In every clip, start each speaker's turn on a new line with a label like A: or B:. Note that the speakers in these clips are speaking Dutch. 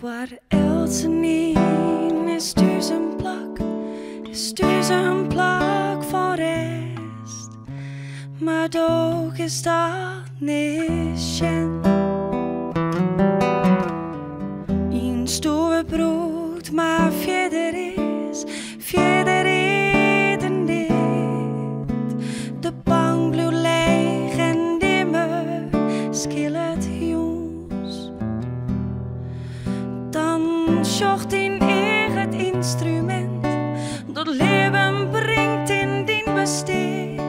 A: Waar elsen in is duizend plak voor rest. Maar toch is dat niet schen. In stoere brood, maar verder is eten dit. De bank bleef leeg en dimmer skillet jongens. Dan zocht in het instrument dat leven brengt in dien besteed.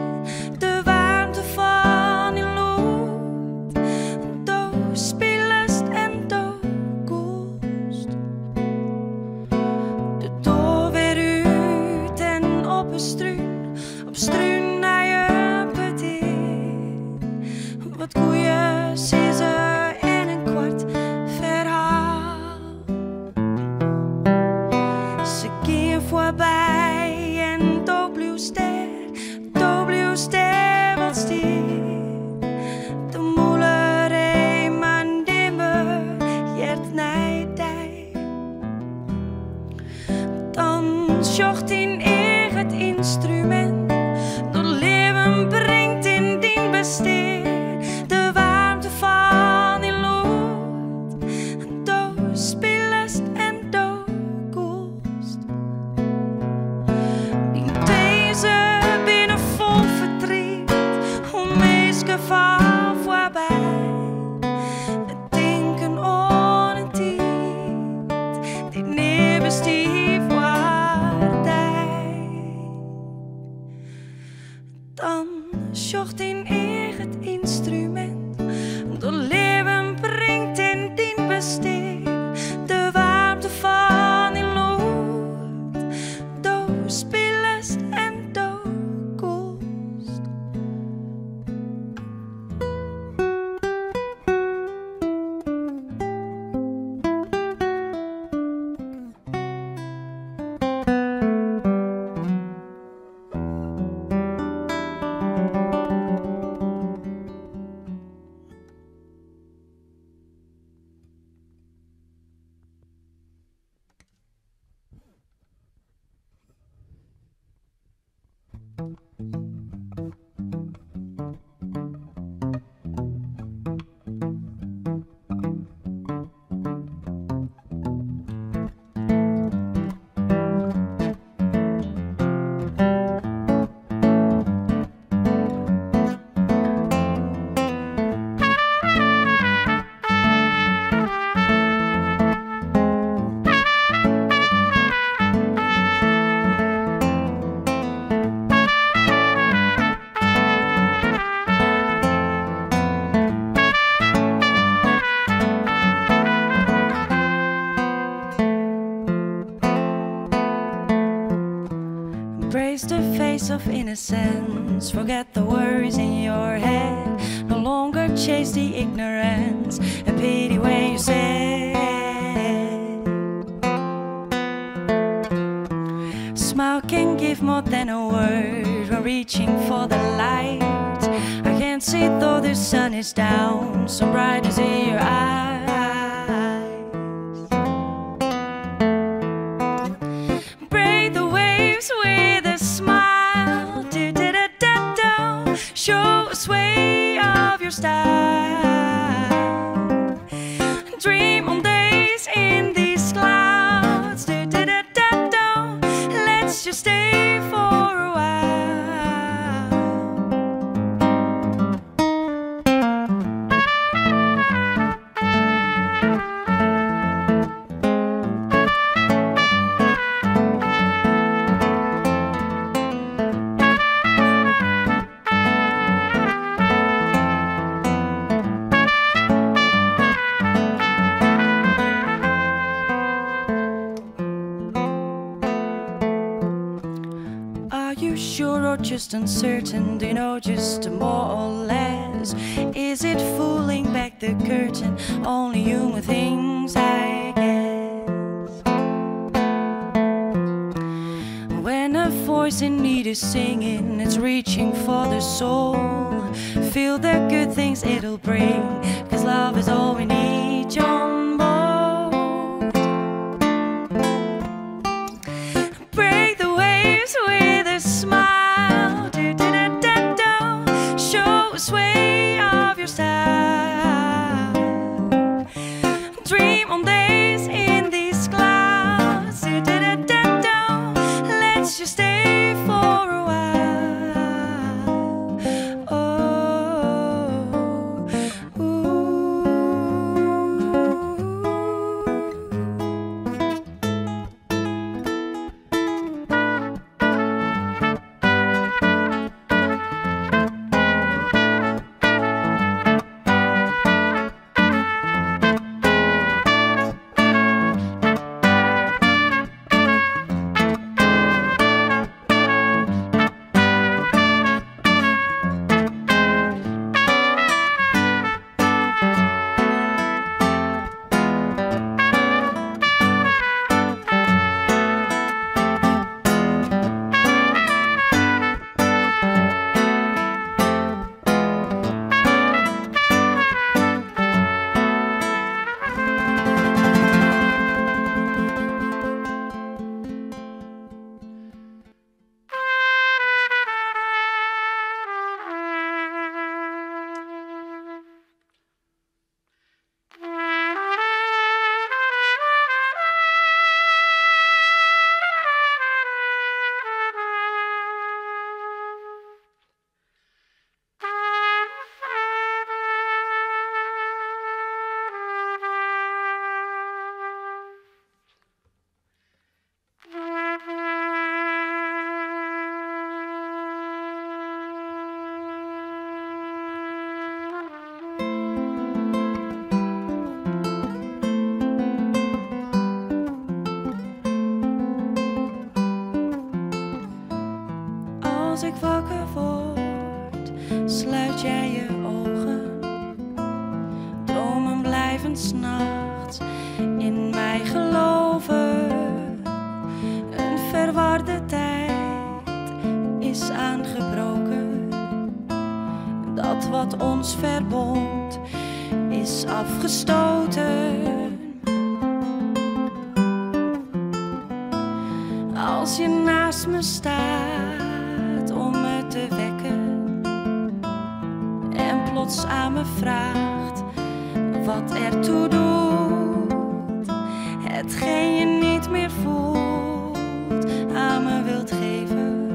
A: De warmte van je lood, do spillest en do koest. De door weer uit en op struin naar je petit. Wat koeien, scissor en een kwart verhaal. Ze keer voorbij en do bleef ster wat stier. De moelerij man dimmer, jert nijdij. Dan zocht in het instrument dat leven brengt in dien besteed. De warmte van je lood, do spillest en do koest. In deze binnen vol verdriet, om meeske van voorbij. Het denken aan een tijd, die niet bestief waardij. Dan zocht in het instrument dat leven brengt in dien besteed. De warmte van je lood, do spillest en do koest. Embrace the face of innocence. Forget the worries in your head. No longer chase the ignorance and pity when you say. Smile can give more than a word. We're reaching for the light. I can't see though the sun is down. So bright is in your eyes. Break the waves with a smile. Do-da-da-da-da. Show a sway of your style. Dream on days in these clouds. Do-da-da-da-da. Let's just stay for a while. Are you sure or just uncertain? Do you know just more or less? Is it fooling back the curtain? Only human things, I guess. When a voice in need is singing, it's reaching for the soul. Feel the good things it'll bring, 'cause love is all we need on board. wakker wordt, sluit jij je ogen. Dromen blijven 's nachts in mij geloven. Een verwarde tijd is aangebroken. Dat wat ons verbond is afgestoten. Als je naast me staat om me te wekken en plots aan me vraagt wat ertoe doet, hetgeen je niet meer voelt, aan me wilt geven,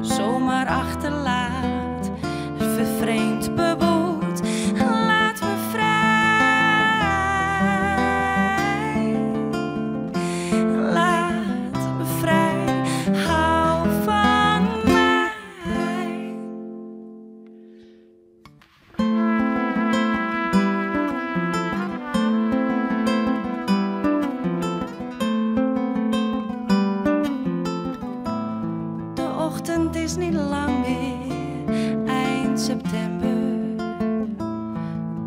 A: zomaar achterlaat, vervreemd beboet, laat me vrij. Het is niet lang meer, eind september.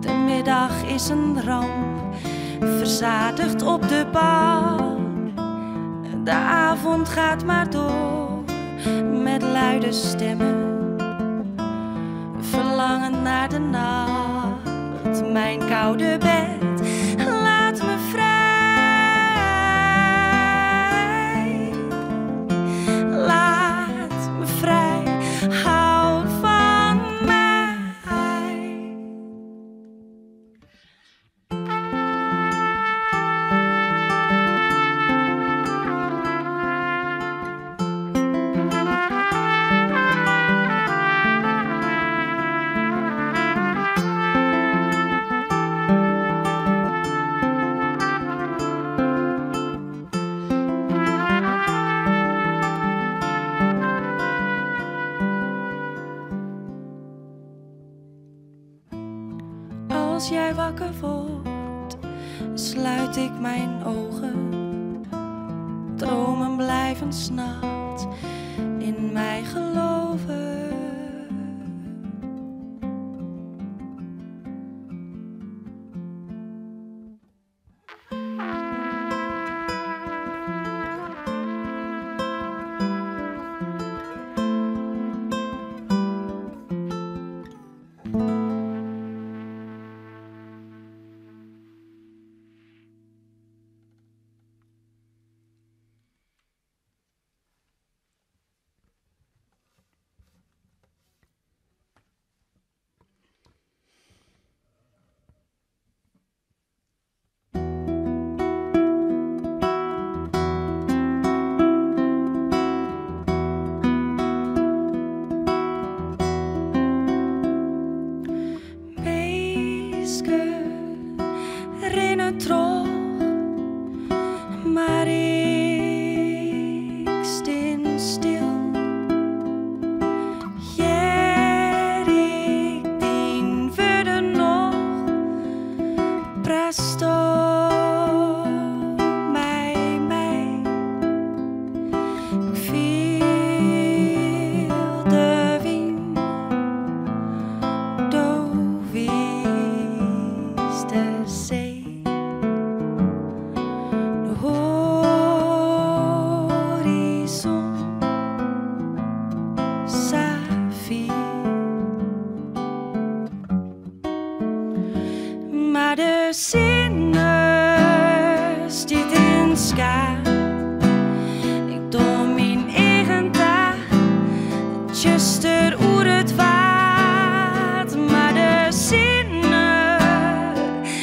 A: De middag is een ramp, verzadigd op de bar. De avond gaat maar door, met luide stemmen. Verlangen naar de nacht, mijn koude bed, laat me vrij. Als jij wakker wordt, sluit ik mijn ogen. Dromen blijven 's nachts in mij geloven. Rennen terug, maar ik stin stil. Ja, ik dien verder nog, presto mij. Ik viel de wind, doof is de zee. Maar de zinnen stiet in schaar. Ik doe mijn eigen taak, just er oer het waard. Maar de zinnen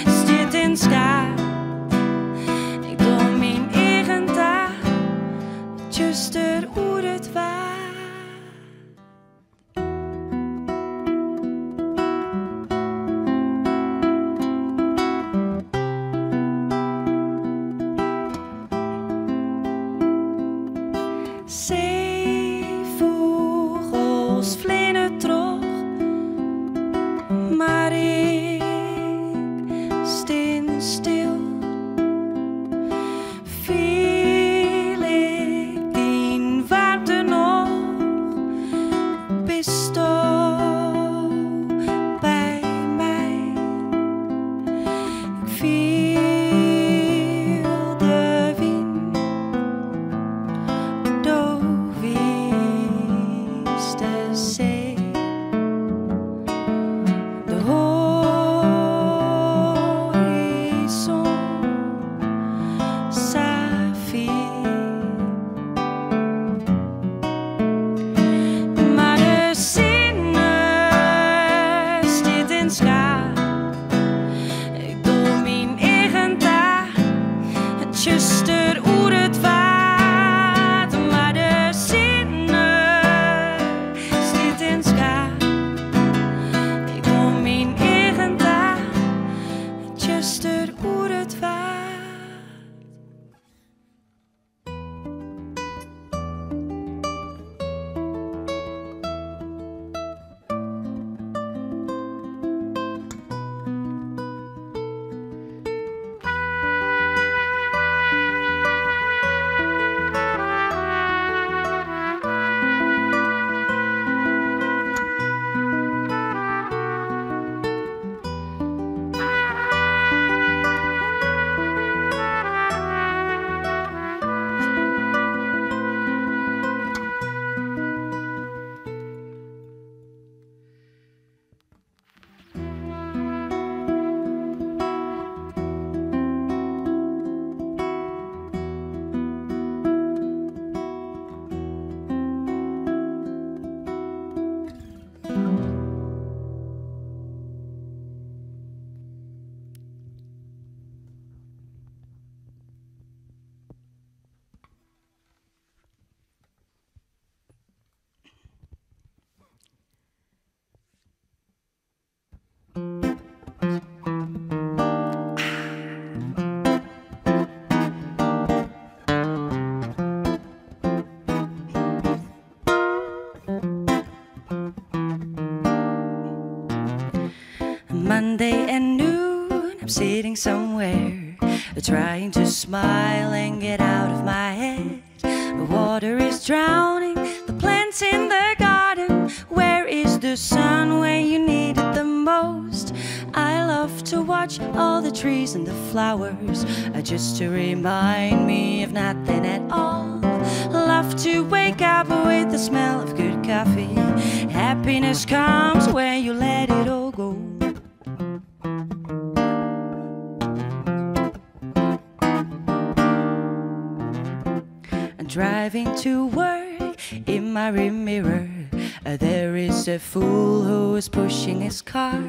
A: stiet in schaar. Ik doe mijn eigen taak, just er oer het waard. Zeevogels vliegen Monday at noon, I'm sitting somewhere, trying to smile and get out of my head. The water is drowning the plants in the garden. Where is the sun when you need it the most? I love to watch all the trees and the flowers, just to remind me of nothing at all. Love to wake up with the smell of good coffee. Happiness comes when you let it all go. Driving to work, in my rear mirror there is a fool who is pushing his car.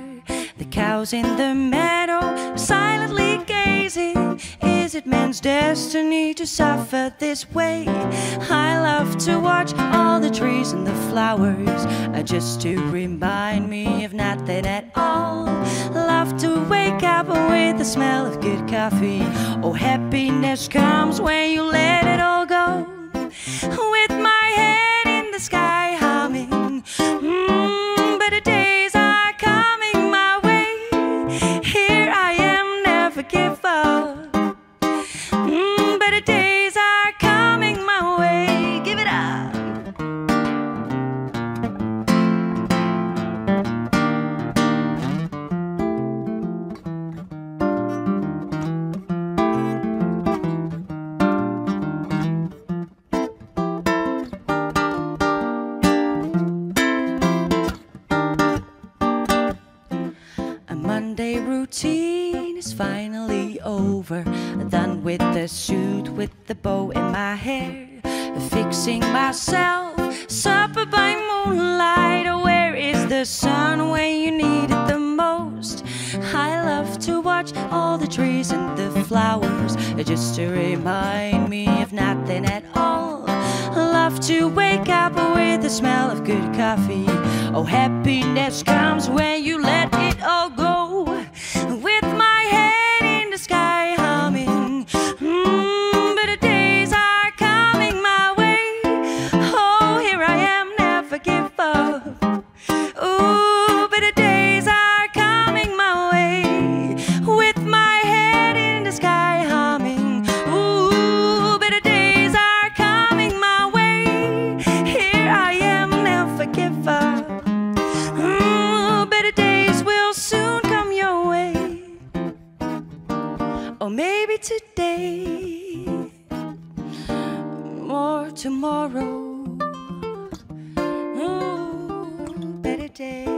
A: The cows in the meadow silently gazing. Is it man's destiny to suffer this way? I love to watch all the trees and the flowers, just to remind me of nothing at all. Love to wake up with the smell of good coffee. Oh, happiness comes when you let it all go. With my head in the sky humming, better days are coming my way. Here I am, never give up. Better days are coming my way. Give it up. Monday routine is finally over. Done with the suit, with the bow in my hair, fixing myself supper by moonlight. Where is the sun when you need it the most? I love to watch all the trees and the flowers, just to remind me of nothing at all. Love to wake up with the smell of good coffee. Oh, happiness comes when you let it all go. With my head in the sky humming, better days are coming my way. Oh, here I am, never give up. Ooh, better days are coming my way. With my head in the sky humming, ooh, better days are coming my way. Here I am, never give up. Better days will soon come your way. Or maybe today, or tomorrow. Better days.